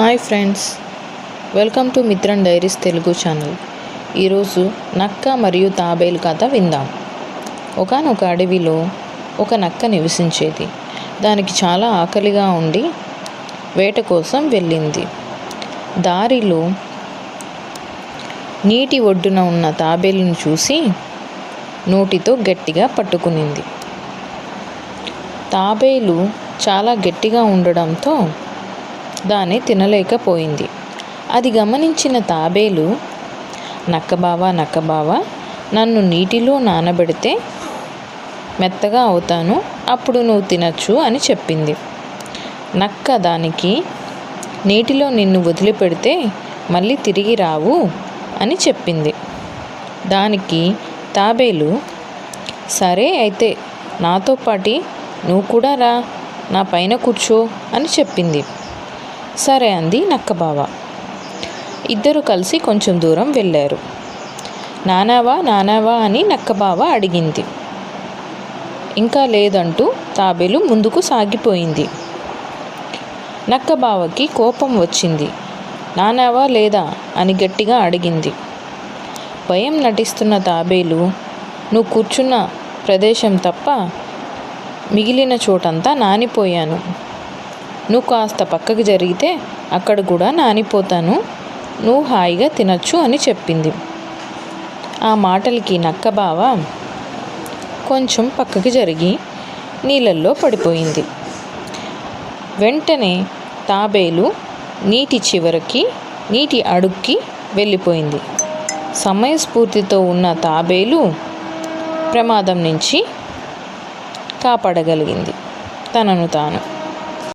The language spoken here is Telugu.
Hi friends, welcome to Mithran diaries Telugu channel. ఈరోజు నక్క మరియు తాబేలు కథ విందాం. ఒకానొక అడవిలో ఒక నక్క నివసించేది. దానికి చాలా ఆకలిగా ఉండి వేట కోసం వెళ్ళింది. దారిలో నీటి ఒడ్డున ఉన్న తాబేలును చూసి నోటితో గట్టిగా పట్టుకునింది. తాబేలు చాలా గట్టిగా ఉండడంతో దాన్ని తినలేకపోయింది. అది గమనించిన తాబేలు, నక్కబావా, నన్ను నీటిలో నానబెడితే మెత్తగా అవుతాను, అప్పుడు నువ్వు తినచ్చు అని చెప్పింది. నక్క దానికి, నీటిలో నిన్ను వదిలిపెడితే మళ్ళీ తిరిగి రావు అని చెప్పింది. దానికి తాబేలు, సరే అయితే నాతో పాటి నువ్వు కూడా రా, నా పైన కూర్చో అని చెప్పింది. సరే అంది నక్కబావ. ఇద్దరు కలిసి కొంచెం దూరం వెళ్ళారు. నానావా అని నక్కబావ అడిగింది. ఇంకా లేదంటూ తాబేలు ముందుకు సాగిపోయింది. నక్కబావకి కోపం వచ్చింది. నానావా లేదా అని గట్టిగా అడిగింది. భయం నటిస్తున్న తాబేలు, నువ్వు కూర్చున్న ప్రదేశం తప్ప మిగిలిన చోటంతా నానిపోయాను, నువ్వు కాస్త పక్కకి జరిగితే అక్కడ కూడా నానిపోతాను, నువ్వు హాయిగా తినచ్చు అని చెప్పింది. ఆ మాటలకి నక్కబావ కొంచెం పక్కకి జరిగి నీళ్ళల్లో పడిపోయింది. వెంటనే తాబేలు నీటి అడుక్కి వెళ్ళిపోయింది. సమయస్ఫూర్తితో ఉన్న తాబేలు ప్రమాదం నుంచి కాపాడగలిగింది తనను తాను.